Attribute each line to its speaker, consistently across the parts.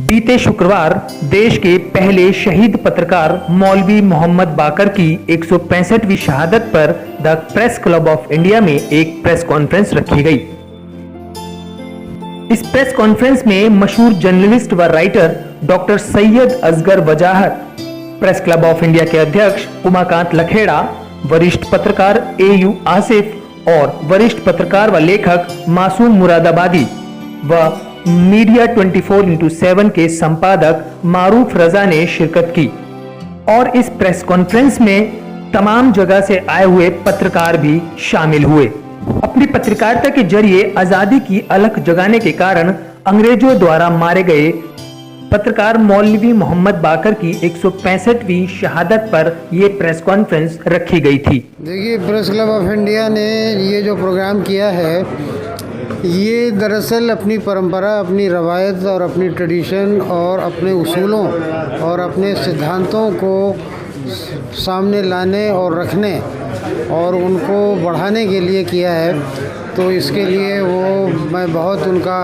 Speaker 1: बीते शुक्रवार देश के पहले शहीद पत्रकार मौलवी मोहम्मद बाकर की 165वीं शहादत पर the press club of India में एक प्रेस कॉन्फ्रेंस रखी गई। इस प्रेस कॉन्फ्रेंस में मशहूर जर्नलिस्ट व writer doctor Syed Asghar Wajahat, press club of India के अध्यक्ष उमाकांत लखेड़ा, वरिष्ठ पत्रकार AU आसिफ और वरिष्ठ पत्रकार व लेखक मासूम मुरादाबादी व मीडिया 24x7 के संपादक मारूफ रजा ने शिरकत की और इस प्रेस कॉन्फ्रेंस में तमाम जगह से आए हुए पत्रकार भी शामिल हुए। अपनी पत्रकारिता के जरिए आजादी की अलख जगाने के कारण अंग्रेजों द्वारा मारे गए पत्रकार मौलवी मोहम्मद बाकर की 165वीं शहादत पर यह प्रेस कॉन्फ्रेंस रखी गई थी।
Speaker 2: देखिए, प्रेस क्लब ऑफ इंडिया ने ये जो प्रोग्राम किया है, ये दरअसल अपनी परंपरा, अपनी रवायत और अपनी ट्रेडिशन और अपने उसूलों और अपने सिद्धांतों को सामने लाने और रखने और उनको बढ़ाने के लिए किया है। तो इसके लिए मैं बहुत उनका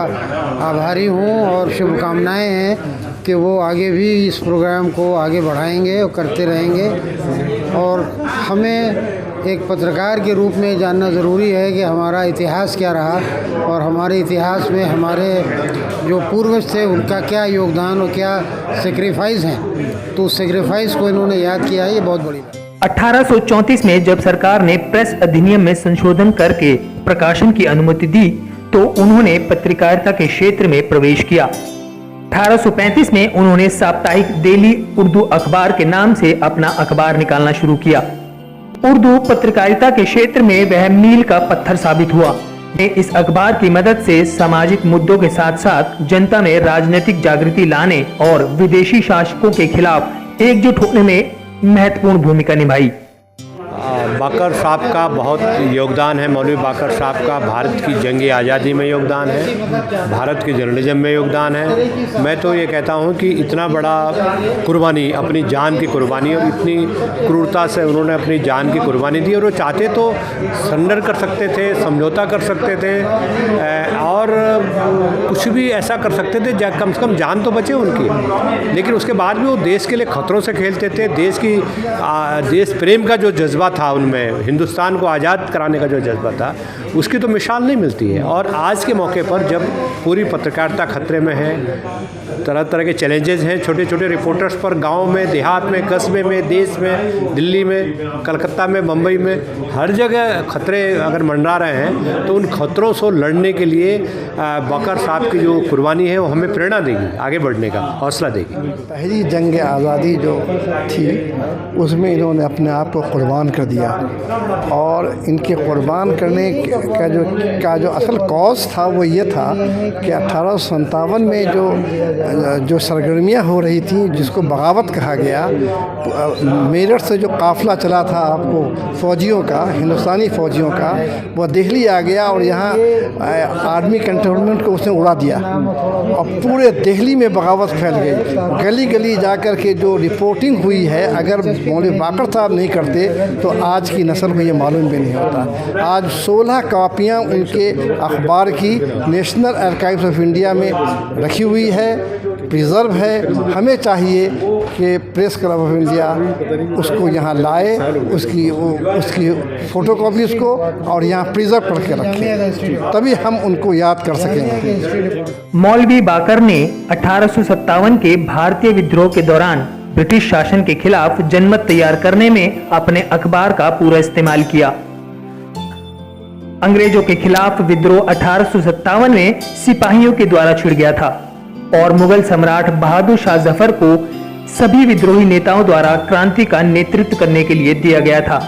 Speaker 2: आभारी हूँ और शुभकामनाएं हैं कि वो आगे भी इस प्रोग्राम को आगे बढ़ाएंगे और करते रहेंगे। और हमें एक पत्रकार के रूप में जानना ज़रूरी है कि हमारा इतिहास क्या रहा और हमारे इतिहास में हमारे जो पूर्वज थे उनका क्या योगदान और क्या सेक्रीफाइस हैं। तो उस सेक्रीफाइस को इन्होंने याद किया है, ये बहुत बड़ी बात।
Speaker 1: 1834 में जब सरकार ने प्रेस अधिनियम में संशोधन करके प्रकाशन की अनुमति दी तो उन्होंने पत्रकारिता के क्षेत्र में प्रवेश किया। 1835 में उन्होंने साप्ताहिक डेली उर्दू अखबार के नाम से अपना अखबार निकालना शुरू किया। उर्दू पत्रकारिता के क्षेत्र में वह मील का पत्थर साबित हुआ। इस अखबार की मदद से सामाजिक मुद्दों के साथ साथ जनता में राजनीतिक जागृति लाने और विदेशी शासकों के खिलाफ एकजुट होने में महत्वपूर्ण भूमिका निभाई।
Speaker 3: बाकर साहब का बहुत योगदान है। मौलवी बाकर साहब का भारत की जंग आज़ादी में योगदान है, भारत के जर्नलिज्म में योगदान है। मैं तो ये कहता हूँ कि इतना बड़ा कुर्बानी, अपनी जान की कुर्बानी और इतनी क्रूरता से उन्होंने अपनी जान की कुर्बानी दी। और वो चाहते तो सरेंडर कर सकते थे, समझौता कर सकते थे और कुछ भी ऐसा कर सकते थे, कम से कम जान तो बचे उनकी। लेकिन उसके बाद भी वो देश के लिए खतरों से खेलते थे। देश प्रेम का जो जज्बा था उनमें, हिंदुस्तान को आज़ाद कराने का जो जज्बा था, उसकी तो मिसाल नहीं मिलती है। और आज के मौके पर जब पूरी पत्रकारिता खतरे में है, तरह तरह के चैलेंजेस हैं छोटे छोटे रिपोर्टर्स पर, गांव में, देहात में, कस्बे में, देश में, दिल्ली में, कलकत्ता में, मुंबई में, हर जगह खतरे अगर मंडरा रहे हैं, तो उन खतरों से लड़ने के लिए बाकर साहब की जो कुर्बानी है वो हमें प्रेरणा देगी, आगे बढ़ने का हौसला देगी।
Speaker 4: पहली जंग आज़ादी जो थी उसमें इन्होंने अपने आप को कुर्बान कर दिया और इनके कुर्बान करने का जो असल कॉज था वो ये था कि 1857 में जो सरगर्मियाँ हो रही थी, जिसको बगावत कहा गया, मेरठ से जो काफ़िला चला था आपको फ़ौजियों का, हिंदुस्तानी फ़ौजियों का, वो दिल्ली आ गया और यहाँ आर्मी कंटोनमेंट को उसने उड़ा दिया और पूरे दिल्ली में बगावत फैल गई। गली गली जाकर के जो रिपोर्टिंग हुई है, अगर मौलवी बाकर साहब नहीं करते तो आज की नस्ल को ये मालूम भी नहीं होता। आज 16 कापियाँ उनके अखबार की नेशनल आर्काइव्स ऑफ इंडिया में रखी हुई है, प्रिजर्व है। हमें चाहिए कि प्रेस क्लब ऑफ इंडिया उसको यहाँ लाए, उसकी फ़ोटोकॉपीज़ को और यहाँ प्रिजर्व करके रखें, तभी हम उनको याद कर सकेंगे।
Speaker 1: मौलवी बाकर ने 1857 के भारतीय विद्रोह के दौरान ब्रिटिश शासन के खिलाफ जनमत तैयार करने में अपने अखबार का पूरा इस्तेमाल किया। अंग्रेजों के खिलाफ विद्रोह 1857 में सिपाहियों के द्वारा छिड़ गया था और मुगल सम्राट बहादुर शाह जफर को सभी विद्रोही नेताओं द्वारा क्रांति का नेतृत्व करने के लिए दिया गया था।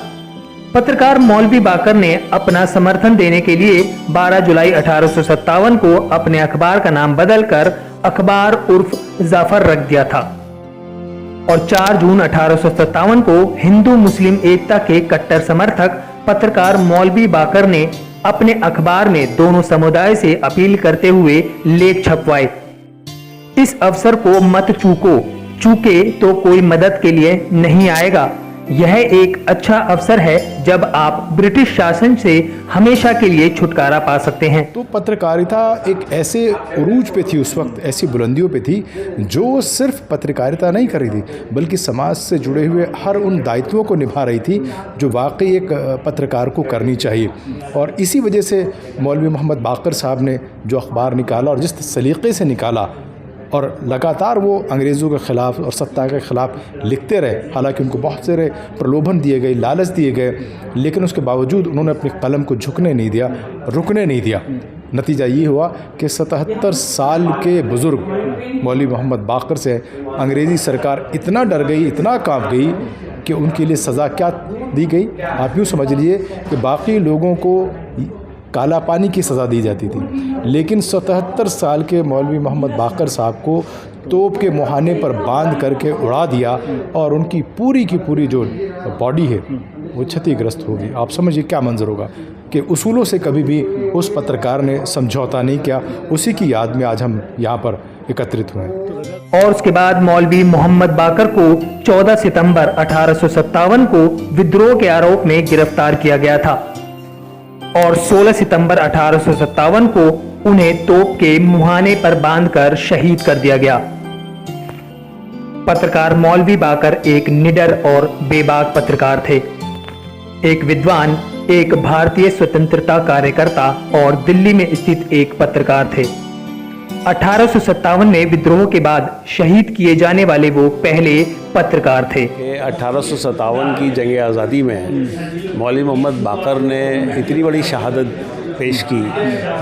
Speaker 1: पत्रकार मौलवी बाकर ने अपना समर्थन देने के लिए 12 जुलाई 1857 को अपने अखबार का नाम बदलकर अखबार उर्फ जाफर रख दिया था और 4 जून 1857 को हिंदू मुस्लिम एकता के कट्टर समर्थक पत्रकार मौलवी बाकर ने अपने अखबार में दोनों समुदाय से अपील करते हुए लेख छपवाए। इस अवसर को मत चूको, चूके तो कोई मदद के लिए नहीं आएगा। यह एक अच्छा अवसर है जब आप ब्रिटिश शासन से हमेशा के लिए छुटकारा पा सकते हैं।
Speaker 5: तो पत्रकारिता एक ऐसे उरूज पे थी उस वक्त, ऐसी बुलंदियों पे थी, जो सिर्फ पत्रकारिता नहीं कर रही थी बल्कि समाज से जुड़े हुए हर उन दायित्वों को निभा रही थी जो वाकई एक पत्रकार को करनी चाहिए। और इसी वजह से मौलवी मोहम्मद बाकर साहब ने जो अखबार निकाला और जिस सलीक़े से निकाला, और लगातार वो अंग्रेज़ों के ख़िलाफ़ और सत्ता के ख़िलाफ़ लिखते रहे। हालांकि उनको बहुत सारे प्रलोभन दिए गए, लालच दिए गए, लेकिन उसके बावजूद उन्होंने अपनी कलम को झुकने नहीं दिया, रुकने नहीं दिया। नतीजा ये हुआ कि 77 साल के बुज़ुर्ग मौलवी मोहम्मद बाकर से अंग्रेज़ी सरकार इतना डर गई, इतना काँप गई कि उनके लिए सज़ा क्या दी गई, आप यूँ समझ लीजिए कि बाकी लोगों को काला पानी की सज़ा दी जाती थी, लेकिन 77 साल के मौलवी मोहम्मद बाकर साहब को तोप के मुहाने पर बांध करके उड़ा दिया और उनकी पूरी की पूरी जो बॉडी है वो क्षतिग्रस्त होगी। आप समझिए क्या मंजर होगा कि उसूलों से कभी भी उस पत्रकार ने समझौता नहीं किया। उसी की याद में आज हम यहाँ पर एकत्रित हुए हैं।
Speaker 1: और उसके बाद मौलवी मोहम्मद बाकर को 14 सितंबर 1857 को विद्रोह के आरोप में गिरफ्तार किया गया था और 16 सितंबर 1857 को उन्हें तोप के मुहाने पर बांधकर शहीद कर दिया गया। पत्रकार मौलवी बाकर एक निडर और बेबाक पत्रकार थे, एक विद्वान, एक भारतीय स्वतंत्रता कार्यकर्ता और दिल्ली में स्थित एक पत्रकार थे। 1857 में विद्रोह के बाद शहीद किए जाने वाले वो पहले पत्रकार थे।
Speaker 6: 1857 की जंग आज़ादी में मौलवी मोहम्मद बाकर ने इतनी बड़ी शहादत पेश की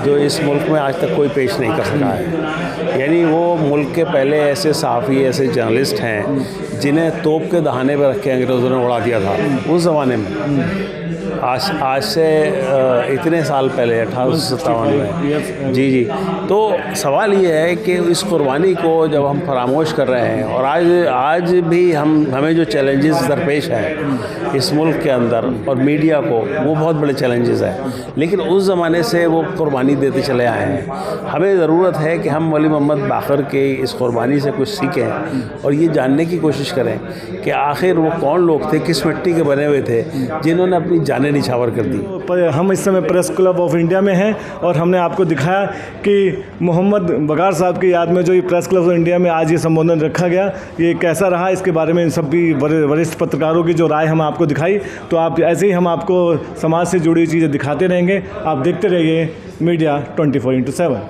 Speaker 6: जो इस मुल्क में आज तक कोई पेश नहीं कर सका है। यानी वो मुल्क के पहले ऐसे सहाफ़ी, ऐसे जर्नलिस्ट हैं जिन्हें तोप के दहाने पर रख के अंग्रेज़ों ने उड़ा दिया था उस ज़माने में। आज से इतने साल पहले 1857 में। जी। तो सवाल ये है कि इस कुर्बानी को जब हम फरामोश कर रहे हैं और आज भी हमें जो चैलेंजेस दरपेश हैं इस मुल्क के अंदर और मीडिया को, वो बहुत बड़े चैलेंजेस हैं, लेकिन उस ज़माने से वो कुर्बानी देते चले आए हैं। हमें ज़रूरत है कि हम मौलवी मोहम्मद बाकर के इस कुर्बानी से कुछ सीखें और ये जानने की कोशिश करें कि आखिर वो कौन लोग थे, किस मिट्टी के बने हुए थे जिन्होंने अपनी जानें निछावर कर दी।
Speaker 7: हम इस समय प्रेस क्लब ऑफ इंडिया में हैं और हमने आपको दिखाया कि मोहम्मद बाकर साहब की याद में जो ये प्रेस क्लब ऑफ इंडिया में आज ये संबोधन रखा गया, ये कैसा रहा, इसके बारे में सभी वरिष्ठ पत्रकारों की जो राय हम आपको दिखाई। तो आप ऐसे ही हम आपको समाज से जुड़ी चीज़ें दिखाते रहेंगे। आप देखते रहिए मीडिया 24/7।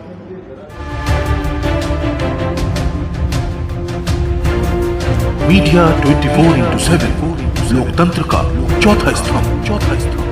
Speaker 8: मीडिया 24/7 लोकतंत्र का चौथा स्तंभ।